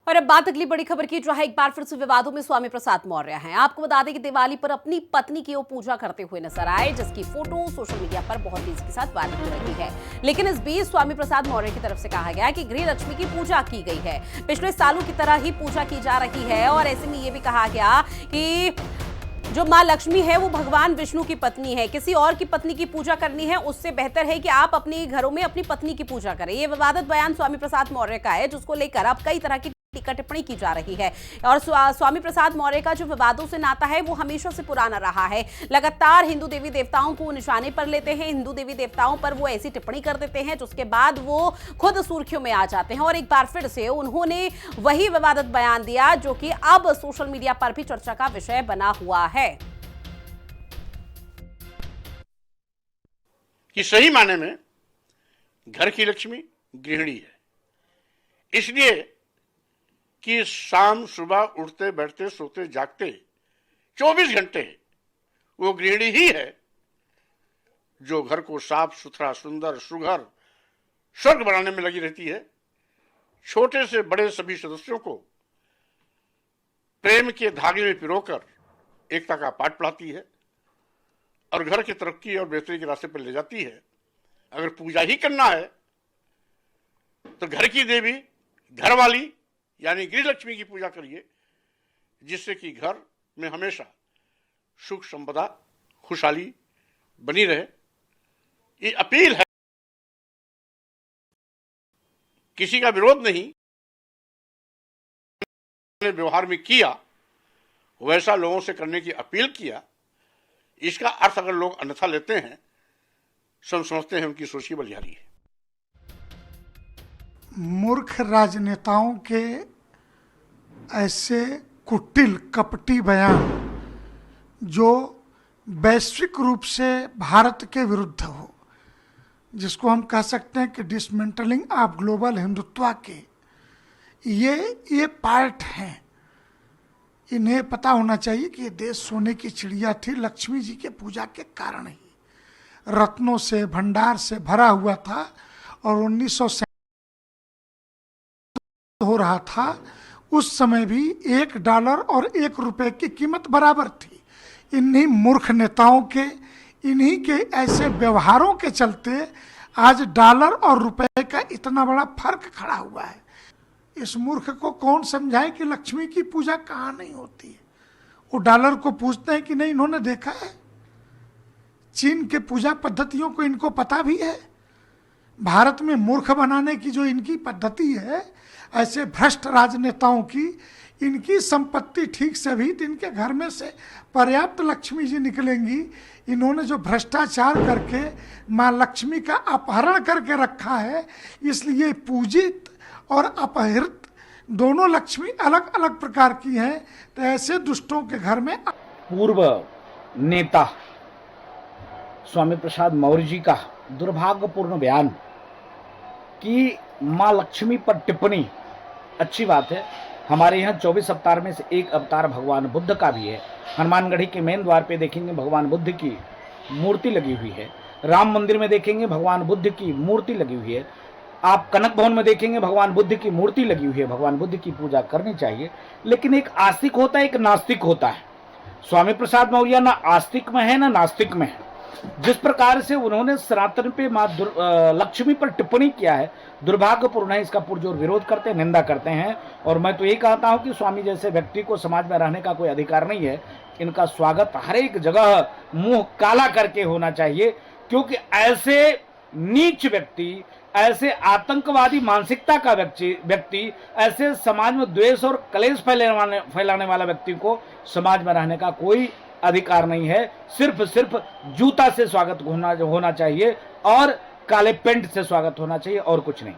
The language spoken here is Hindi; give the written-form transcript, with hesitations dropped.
और अब बात अगली बड़ी खबर की, जो है एक बार फिर से विवादों में स्वामी प्रसाद मौर्य हैं। आपको बता दें कि दिवाली पर अपनी पत्नी की वो पूजा करते हुए नजर आए, जिसकी फोटो सोशल मीडिया पर बहुत तेजी के साथ वायरल हो रही है। लेकिन इस बीच स्वामी प्रसाद मौर्य की तरफ से कहा गया कि गृह लक्ष्मी की पूजा की गई है, पिछले सालों की तरह ही पूजा की जा रही है। और ऐसे में ये भी कहा गया कि जो मां लक्ष्मी है वो भगवान विष्णु की पत्नी है, किसी और की पत्नी की पूजा करनी है उससे बेहतर है कि आप अपने घरों में अपनी पत्नी की पूजा करें। ये विवादित बयान स्वामी प्रसाद मौर्य का है, जिसको लेकर अब कई तरह की टीका टिप्पणी की जा रही है। और स्वामी प्रसाद मौर्य का जो विवादों से नाता है वो हमेशा से पुराना रहा है। लगातार हिंदू देवी देवताओं को निशाने पर लेते हैं, हिंदू देवी देवताओं पर वो ऐसी टिप्पणी कर देते हैं जिसके बाद वो खुद सुर्खियों में आ जाते हैं। और एक बार फिर से उन्होंने वही विवादित बयान दिया जो कि अब सोशल मीडिया पर भी चर्चा का विषय बना हुआ है कि सही माने में घर की लक्ष्मी गृहिणी है, इसलिए कि शाम सुबह उठते बैठते सोते जागते 24 घंटे वो गृहिणी ही है जो घर को साफ सुथरा सुंदर सुघर स्वर्ग बनाने में लगी रहती है। छोटे से बड़े सभी सदस्यों को प्रेम के धागे में पिरोकर एकता का पाठ पढ़ाती है और घर की तरक्की और बेहतरी के रास्ते पर ले जाती है। अगर पूजा ही करना है तो घर की देवी घरवाली यानी गृह लक्ष्मी की पूजा करिए, जिससे कि घर में हमेशा सुख संपदा खुशहाली बनी रहे। ये अपील है, किसी का विरोध नहीं, व्यवहार में किया वैसा लोगों से करने की अपील किया। इसका अर्थ अगर लोग अन्यथा लेते हैं, समझते हैं उनकी सोच की बलिहारी है। मूर्ख राजनेताओं के ऐसे कुटिल कपटी बयान जो वैश्विक रूप से भारत के विरुद्ध हो, जिसको हम कह सकते हैं कि डिसमेंटलिंग ऑफ ग्लोबल हिंदुत्व के ये पार्ट हैं। इन्हें पता होना चाहिए कि ये देश सोने की चिड़िया थी, लक्ष्मी जी के पूजा के कारण ही रत्नों से भंडार से भरा हुआ था। और 1900 हो रहा था, उस समय भी $1 और ₹1 की कीमत बराबर थी। इन्हीं मूर्ख नेताओं के, इन्हीं के ऐसे व्यवहारों के चलते आज डॉलर और रुपए का इतना बड़ा फर्क खड़ा हुआ है। इस मूर्ख को कौन समझाए कि लक्ष्मी की पूजा कहाँ नहीं होती है। वो डॉलर को पूछते हैं कि नहीं, इन्होंने देखा है चीन के पूजा पद्धतियों को, इनको पता भी है। भारत में मूर्ख बनाने की जो इनकी पद्धति है, ऐसे भ्रष्ट राजनेताओं की, इनकी संपत्ति ठीक से भी इनके घर में से पर्याप्त लक्ष्मी जी निकलेंगी। इन्होंने जो भ्रष्टाचार करके माँ लक्ष्मी का अपहरण करके रखा है, इसलिए पूजित और अपहृत दोनों लक्ष्मी अलग अलग प्रकार की हैं। तो ऐसे दुष्टों के घर में पूर्व नेता स्वामी प्रसाद मौर्य जी का दुर्भाग्यपूर्ण बयान कि माँ लक्ष्मी पर टिप्पणी, अच्छी बात है। हमारे यहाँ 24 अवतार में से एक अवतार भगवान बुद्ध का भी है। हनुमानगढ़ी के मेन द्वार पे देखेंगे भगवान बुद्ध की मूर्ति लगी हुई है। राम मंदिर में देखेंगे भगवान बुद्ध की मूर्ति लगी हुई है। आप कनक भवन में देखेंगे भगवान बुद्ध की मूर्ति लगी हुई है। भगवान बुद्ध की पूजा करनी चाहिए, लेकिन एक आस्तिक होता है, एक नास्तिक होता है। स्वामी प्रसाद मौर्य ना आस्तिक में है ना नास्तिक में है। जिस प्रकार से उन्होंने सनातन पे माँ लक्ष्मी पर टिप्पणी किया है, दुर्भाग्यपूर्ण है। इसका पुरजोर विरोध करते हैं, निंदा करते हैं। और मैं तो ये कहता हूं कि स्वामी जैसे व्यक्ति को समाज में रहने का कोई अधिकार नहीं है। इनका स्वागत हर एक जगह मुंह काला करके होना चाहिए, क्योंकि ऐसे नीच व्यक्ति, ऐसे आतंकवादी मानसिकता का व्यक्ति, ऐसे समाज में द्वेष और कलेश फैलाने वाला व्यक्ति को समाज में रहने का कोई अधिकार नहीं है। सिर्फ जूता से स्वागत होना चाहिए और काले पेंट से स्वागत होना चाहिए, और कुछ नहीं।